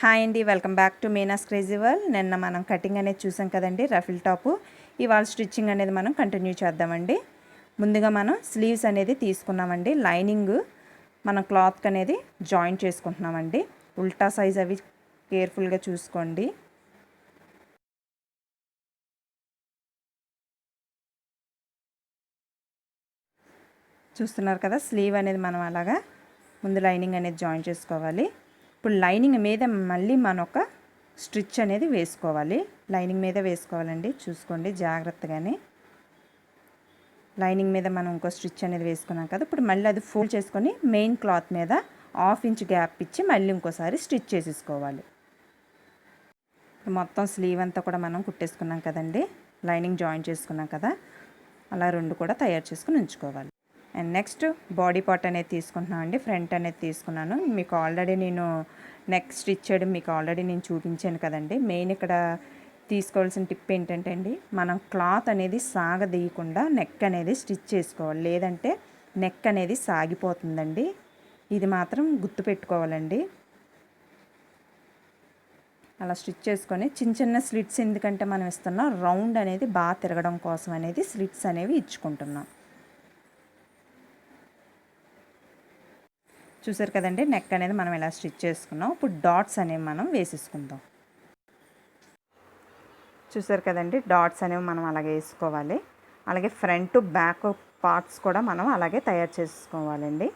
Hi అండి, welcome back to Meena's crazy world. నిన్న మనం కటింగ్ అనేది చూసాం కదండి, రఫిల్ టాపు. ఇవాళ స్టిచ్చింగ్ అనేది మనం కంటిన్యూ చేద్దామండి. ముందుగా మనం స్లీవ్స్ అనేది తీసుకున్నామండి. లైనింగ్ మనం క్లాత్కి అనేది జాయింట్ చేసుకుంటున్నామండి. ఉల్టా సైజ్ అవి కేర్ఫుల్గా చూసుకోండి. చూస్తున్నారు కదా, స్లీవ్ అనేది మనం అలాగా ముందు లైనింగ్ అనేది జాయిన్ చేసుకోవాలి. ఇప్పుడు లైనింగ్ మీద మళ్ళీ మనం ఒక స్టిచ్ అనేది వేసుకోవాలి. లైనింగ్ మీద వేసుకోవాలండి, చూసుకోండి జాగ్రత్తగానే. లైనింగ్ మీద మనం ఇంకో స్టిచ్ అనేది వేసుకున్నాం కదా, ఇప్పుడు మళ్ళీ అది ఫోల్డ్ చేసుకొని మెయిన్ క్లాత్ మీద 1/2 ఇంచ్ గ్యాప్ ఇచ్చి మళ్ళీ ఇంకోసారి స్టిచ్ చేసేసుకోవాలి. మొత్తం స్లీవ్ అంతా కూడా మనం కుట్టేసుకున్నాం కదండి, లైనింగ్ జాయిన్ చేసుకున్నాం కదా, అలా రెండు కూడా తయారు చేసుకుని ఉంచుకోవాలి. అండ్ నెక్స్ట్ బాడీ పార్ట్ అనేది తీసుకుంటున్నాం అండి. ఫ్రంట్ అనేది తీసుకున్నాను. మీకు ఆల్రెడీ నేను నెక్ స్టిచ్ చేయడం మీకు ఆల్రెడీ నేను చూపించాను కదండి. మెయిన్ ఇక్కడ తీసుకోవాల్సిన టిప్ ఏంటంటే అండి, మనం క్లాత్ అనేది సాగదీయకుండా నెక్ అనేది స్టిచ్ చేసుకోవాలి, లేదంటే నెక్ అనేది సాగిపోతుందండి. ఇది మాత్రం గుర్తుపెట్టుకోవాలండి. అలా స్టిచ్ చేసుకొని చిన్న చిన్న స్లిట్స్ ఎందుకంటే మనం ఇస్తున్నాం, రౌండ్ అనేది బాగా తిరగడం కోసం అనేది స్లిట్స్ అనేవి ఇచ్చుకుంటున్నాం. చూసారు కదండి, నెక్ అనేది మనం ఇలా స్టిచ్ చేసుకున్నాం. ఇప్పుడు డాట్స్ అనేవి మనం వేసేసుకుందాం. చూసారు కదండి, డాట్స్ అనేవి మనం అలాగే వేసుకోవాలి. అలాగే ఫ్రంట్ బ్యాక్ పార్ట్స్ కూడా మనం అలాగే తయారు చేసుకోవాలండి.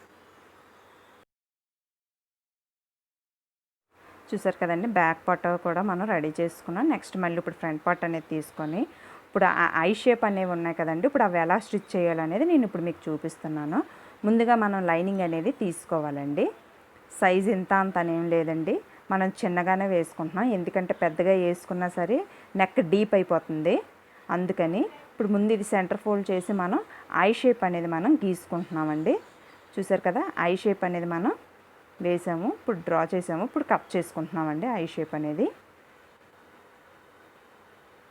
చూసారు కదండి, బ్యాక్ పార్ట్ కూడా మనం రెడీ చేసుకున్నాం. నెక్స్ట్ మళ్ళీ ఇప్పుడు ఫ్రంట్ పార్ట్ అనేది తీసుకొని ఇప్పుడు ఐ షేప్ అనేవి ఉన్నాయి కదండి, ఇప్పుడు అవి ఎలా స్టిచ్ చేయాలనేది నేను ఇప్పుడు మీకు చూపిస్తున్నాను. ముందుగా మనం లైనింగ్ అనేది తీసుకోవాలండి. సైజ్ ఇంత అంత అనేం లేదండి, మనం చిన్నగానే వేసుకుంటున్నాం. ఎందుకంటే పెద్దగా వేసుకున్నా సరే నెక్ డీప్ అయిపోతుంది. అందుకని ఇప్పుడు ముందు ఇది సెంటర్ ఫోల్డ్ చేసి మనం ఐ షేప్ అనేది మనం గీసుకుంటున్నామండి. చూసారు కదా, ఐ షేప్ అనేది మనం వేసాము, ఇప్పుడు డ్రా చేసాము. ఇప్పుడు కట్ చేసుకుంటున్నామండి ఐ షేప్ అనేది.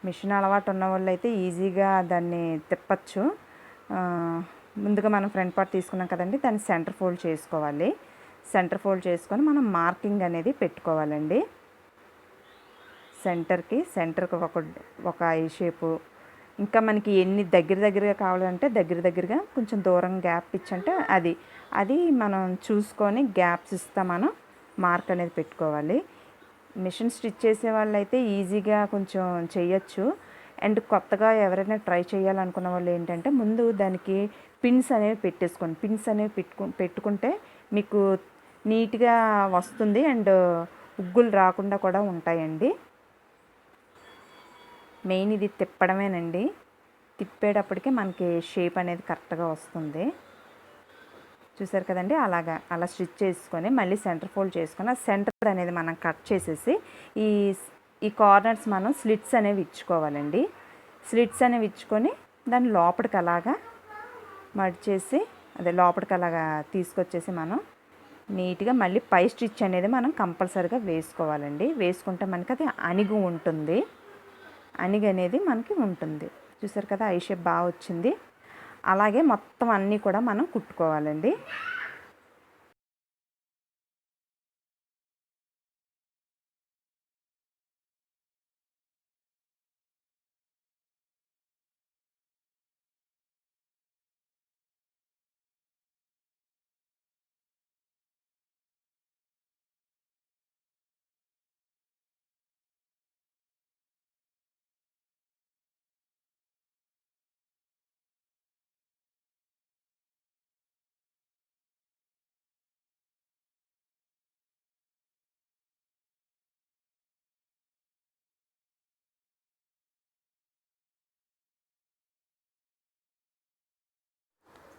మిషన్ అలవాటు ఉన్న వాళ్ళు అయితే ఈజీగా దాన్ని తిప్పచ్చు. ముందుగా మనం ఫ్రంట్ పార్ట్ తీసుకున్నాం కదండి, దాన్ని సెంటర్ ఫోల్డ్ చేసుకోవాలి. సెంటర్ ఫోల్డ్ చేసుకొని మనం మార్కింగ్ అనేది పెట్టుకోవాలండి. సెంటర్కి ఒక ఐ షేపు. ఇంకా మనకి ఎన్ని దగ్గరగా కావాలంటే దగ్గరగా కొంచెం దూరం గ్యాప్ ఇచ్చంటే అది మనం చూసుకొని గ్యాప్స్ ఇస్తా మనం మార్క్ అనేది పెట్టుకోవాలి. మిషన్ స్టిచ్ చేసే వాళ్ళైతే ఈజీగా కొంచెం చేయొచ్చు. అండ్ కొత్తగా ఎవరైనా ట్రై చేయాలనుకున్న వాళ్ళు ఏంటంటే ముందు దానికి పిన్స్ అనేవి పెట్టేసుకోండి. పిన్స్ అనేవి పెట్టుకుంటే మీకు నీట్గా వస్తుంది అండ్ ఉగ్గులు రాకుండా కూడా ఉంటాయండి. మెయిన్ ఇది తిప్పడమేనండి, తిప్పేటప్పటికి మనకి షేప్ అనేది కరెక్ట్గా వస్తుంది. చూసారు కదండి, అలా స్టిచ్ చేసుకొని మళ్ళీ సెంటర్ ఫోల్డ్ చేసుకొని ఆ సెంటర్ అనేది మనం కట్ చేసేసి ఈ కార్నర్స్ మనం స్లిట్స్ అనేవి ఇచ్చుకోవాలండి. స్లిట్స్ అనేవి ఇచ్చుకొని దాన్ని లోపలికి అలాగా మడిచేసి లోపలికి అలాగా తీసుకొచ్చేసి మనం నీట్గా మళ్ళీ పై స్టిచ్ అనేది మనం కంపల్సరీగా వేసుకోవాలండి. వేసుకుంటే మనకి అది అణిగి ఉంటుంది, అణిగి అనేది మనకి ఉంటుంది. చూసారు కదా, ఐ షేప్ బాగా వచ్చింది. అలాగే మొత్తం అన్నీ కూడా మనం కుట్టుకోవాలండి.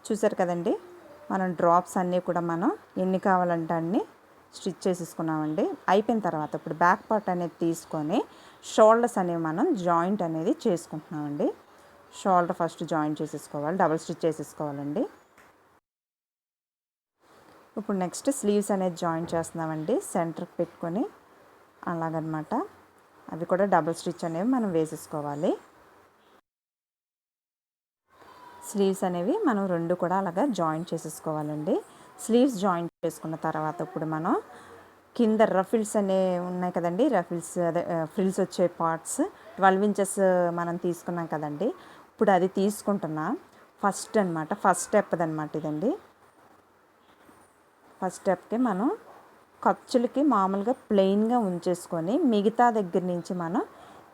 చూసారు కదండి, మనం డ్రాప్స్ అన్నీ కూడా మనం ఎన్ని కావాలంటే అన్ని స్టిచ్ చేసేసుకున్నామండి. అయిపోయిన తర్వాత ఇప్పుడు బ్యాక్ పార్ట్ అనేది తీసుకొని షోల్డర్స్ అనేవి మనం జాయింట్ అనేది చేసుకుంటున్నామండి. షోల్డర్ ఫస్ట్ జాయింట్ చేసేసుకోవాలి, డబుల్ స్టిచ్ చేసేసుకోవాలండి. ఇప్పుడు నెక్స్ట్ స్లీవ్స్ అనేది జాయింట్ చేస్తున్నామండి, సెంటర్కి పెట్టుకొని అలాగనమాట. అవి కూడా డబుల్ స్టిచ్ అనేవి మనం వేసేసుకోవాలి. స్లీవ్స్ అనేవి మనం రెండు కూడా అలాగా జాయింట్ చేసేసుకోవాలండి. స్లీవ్స్ జాయింట్ చేసుకున్న తర్వాత ఇప్పుడు మనం కింద రఫిల్స్ అనే ఉన్నాయి కదండి, రఫిల్స్ అదే ఫ్రిల్స్ వచ్చే పార్ట్స్ 12 ఇంచెస్ మనం తీసుకున్నాం కదండి. ఇప్పుడు అది తీసుకుంటున్నా ఫస్ట్ అనమాట, ఫస్ట్ స్టెప్ అనమాట ఇదండి. ఫస్ట్ స్టెప్కి మనం ఖర్చులకి మామూలుగా ప్లెయిన్గా ఉంచేసుకొని మిగతా దగ్గర నుంచి మనం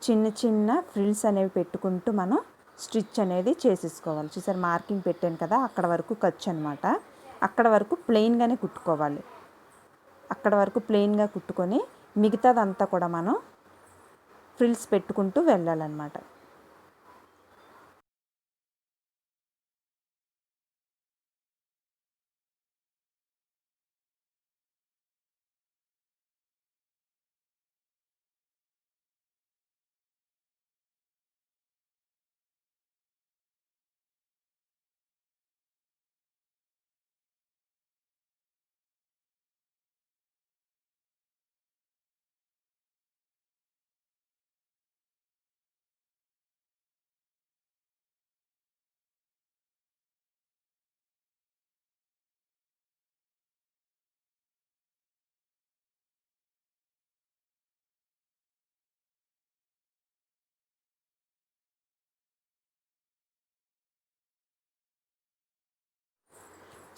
చిన్న చిన్న ఫ్రిల్స్ అనేవి పెట్టుకుంటూ మనం స్టిచ్ అనేది చేసేసుకోవాలి. చూసారు మార్కింగ్ పెట్టాను కదా, అక్కడ వరకు ఖర్చు అనమాట. అక్కడ వరకు ప్లెయిన్గానే కుట్టుకోవాలి. అక్కడ వరకు ప్లెయిన్గా కుట్టుకొని మిగతాదంతా కూడా మనం ఫ్రిల్స్ పెట్టుకుంటూ వెళ్ళాలన్నమాట.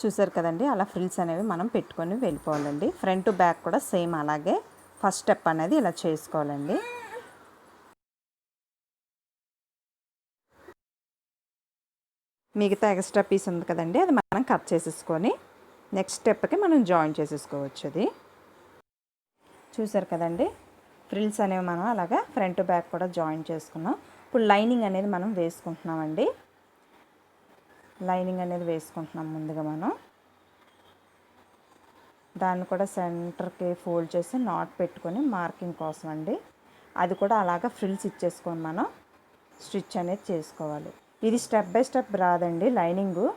చూసారు కదండి, అలా ఫ్రిల్స్ అనేవి మనం పెట్టుకొని వెళ్ళిపోవాలండి. ఫ్రంట్ బ్యాక్ కూడా సేమ్ అలాగే ఫస్ట్ స్టెప్ అనేది ఇలా చేసుకోవాలండి. మిగతా ఎక్స్ట్రా పీస్ ఉంది కదండి, అది మనం కట్ చేసేసుకొని నెక్స్ట్ స్టెప్కి మనం జాయిన్ చేసేసుకోవచ్చు. అది చూసారు కదండి, ఫ్రిల్స్ అనేవి మనం అలాగా ఫ్రంట్ బ్యాక్ కూడా జాయిన్ చేసుకున్నాం. ఇప్పుడు లైనింగ్ అనేది మనం వేసుకుంటున్నామండి. లైనింగ్ అనేది వేసుకుంటున్నాం ముందుగా. మనం దాన్ని కూడా సెంటర్కి ఫోల్డ్ చేసి నాట్ పెట్టుకొని మార్కింగ్ కోసం అండి. అది కూడా అలాగా ఫ్రిల్స్ ఇచ్చేసుకొని మనం స్టిచ్ అనేది చేసుకోవాలి. ఇది స్టెప్ బై స్టెప్ రాదండి. లైనింగు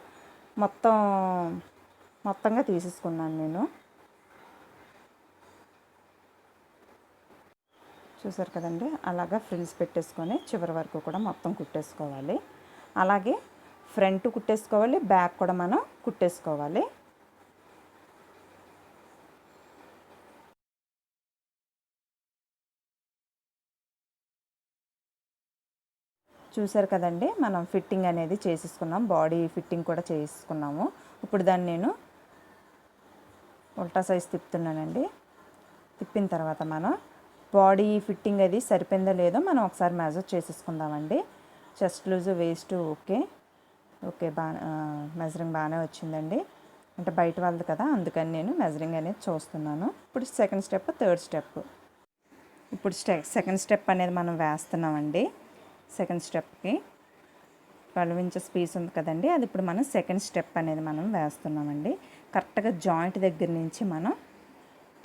మొత్తంగా తీసేసుకున్నాను నేను. చూసారు కదండి, అలాగా ఫ్రిల్స్ పెట్టేసుకొని చివరి వరకు కూడా మొత్తం కుట్టేసుకోవాలి. అలాగే ఫ్రంట్ కుట్టేసుకోవాలి, బ్యాక్ కూడా మనం కుట్టేసుకోవాలి. చూసారు కదండి, మనం ఫిట్టింగ్ అనేది చేసేసుకున్నాం, బాడీ ఫిట్టింగ్ కూడా చేసుకున్నాము. ఇప్పుడు దాన్ని నేను ఉల్టా సైజ్ తిప్పుతున్నానండి. తిప్పిన తర్వాత మనం బాడీ ఫిట్టింగ్ అది సరిపోయిందో లేదో మనం ఒకసారి మెజర్ చేసేసుకుందామండి. Chest loose waist okay measuring బాగానే వచ్చిందండి. అంటే బయట వాళ్ళది కదా, అందుకని నేను మెజరింగ్ అనేది చూస్తున్నాను. ఇప్పుడు సెకండ్ స్టెప్, థర్డ్ స్టెప్. ఇప్పుడు సెకండ్ స్టెప్ అనేది మనం వేస్తున్నామండి. సెకండ్ స్టెప్కి 12 ఇంచెస్ పీస్ ఉంది కదండి, అది ఇప్పుడు మనం సెకండ్ స్టెప్ అనేది మనం వేస్తున్నామండి. కరెక్ట్గా జాయింట్ దగ్గర నుంచి మనం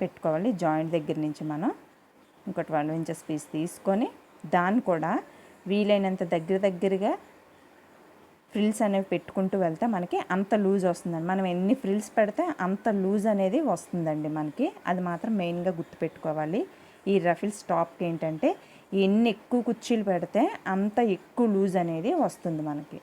పెట్టుకోవాలి. జాయింట్ దగ్గర నుంచి మనం ఇంకో 12 ఇంచెస్ పీస్ తీసుకొని దాన్ని కూడా వీలైనంత దగ్గరగా ఫ్రిల్స్ అనేవి పెట్టుకుంటూ వెళ్తే మనకి అంత లూజ్ వస్తుందండి. మనం ఎన్ని ఫ్రిల్స్ పెడితే అంత లూజ్ అనేది వస్తుందండి మనకి. అది మాత్రం మెయిన్గా గుర్తుపెట్టుకోవాలి. ఈ రఫిల్స్ టాప్కి ఏంటంటే ఎన్ని ఎక్కువ కుర్చీలు పెడితే అంత ఎక్కువ లూజ్ అనేది వస్తుంది మనకి.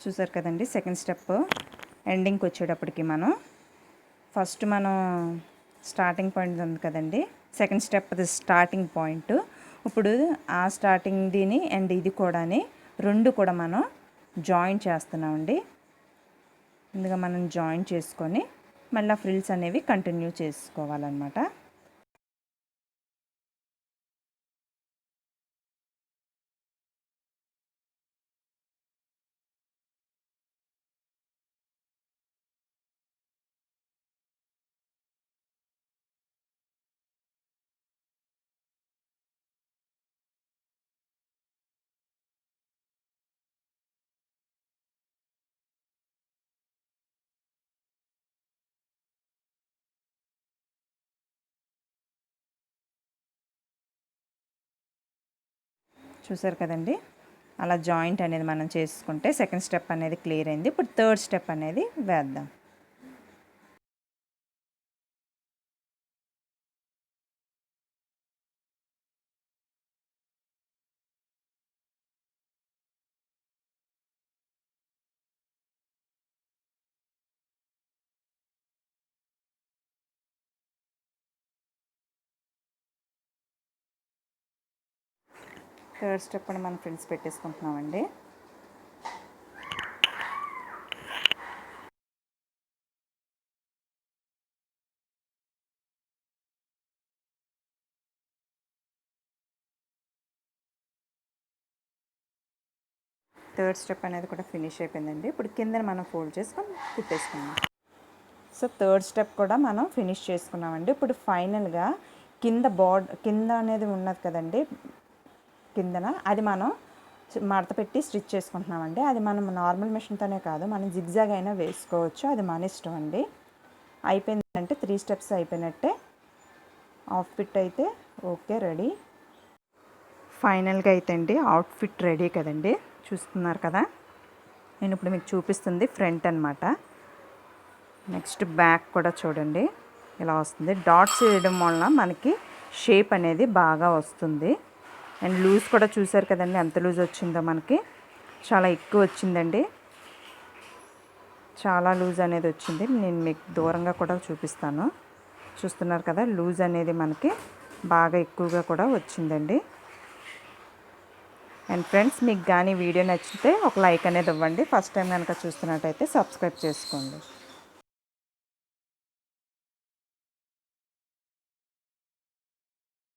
చూసారు కదండి, సెకండ్ స్టెప్ ఎండింగ్కి వచ్చేటప్పటికి మనం ఫస్ట్ మనం స్టార్టింగ్ పాయింట్ ఉంది కదండి, సెకండ్ స్టెప్ అది స్టార్టింగ్ పాయింట్. ఇప్పుడు ఆ స్టార్టింగ్ దీని అండ్ ఇది కూడా రెండు కూడా మనం జాయిన్ చేస్తున్నామండి. ముందుగా మనం జాయిన్ చేసుకొని మళ్ళీ ఫ్రిల్స్ అనేవి కంటిన్యూ చేసుకోవాలన్నమాట. చూసారు కదండి, అలా జాయింట్ అనేది మనం చేసుకుంటే సెకండ్ స్టెప్ అనేది క్లియర్ అయింది. ఇప్పుడు థర్డ్ స్టెప్ అనేది వేద్దాం. థర్డ్ స్టెప్ అని మనం ఫ్రిల్స్ పెట్టేసుకుంటున్నామండి. థర్డ్ స్టెప్ అనేది కూడా ఫినిష్ అయిపోయిందండి. ఇప్పుడు కిందన మనం ఫోల్డ్ చేసుకొని కుట్టేసుకున్నాం. సో థర్డ్ స్టెప్ కూడా మనం ఫినిష్ చేసుకున్నామండి. ఇప్పుడు ఫైనల్గా కింద అనేది ఉన్నది కదండి, కిందన అది మనం మడత పెట్టి స్టిచ్ చేసుకుంటున్నామండి. అది మనం నార్మల్ మిషన్తోనే కాదు, మనం జిగ్జాగ్ అయినా వేసుకోవచ్చు, అది మన ఇష్టం అండి. అయిపోయిందంటే 3 స్టెప్స్ అయిపోయినట్టే. అవుట్ఫిట్ అయితే ఓకే, రెడీ. ఫైనల్గా అయితే అండి అవుట్ఫిట్ రెడీ కదండి, చూస్తున్నారు కదా. నేను ఇప్పుడు మీకు చూపిస్తుంది ఫ్రంట్ అనమాట. నెక్స్ట్ బ్యాక్ కూడా చూడండి ఇలా వస్తుంది. డాట్స్ వేయడం వలన మనకి షేప్ అనేది బాగా వస్తుంది. అండ్ లూజ్ కూడా చూసారు కదండి ఎంత లూజ్ వచ్చిందో, మనకి చాలా ఎక్కువ వచ్చిందండి, చాలా లూజ్ అనేది వచ్చింది. నేను మీకు దూరంగా కూడా చూపిస్తాను. చూస్తున్నారు కదా, లూజ్ అనేది మనకి బాగా ఎక్కువగా కూడా వచ్చిందండి. అండ్ ఫ్రెండ్స్, మీకు కానీ వీడియో నచ్చితే ఒక లైక్ అనేది ఇవ్వండి. ఫస్ట్ టైం కనుక చూస్తున్నట్టయితే సబ్స్క్రైబ్ చేసుకోండి.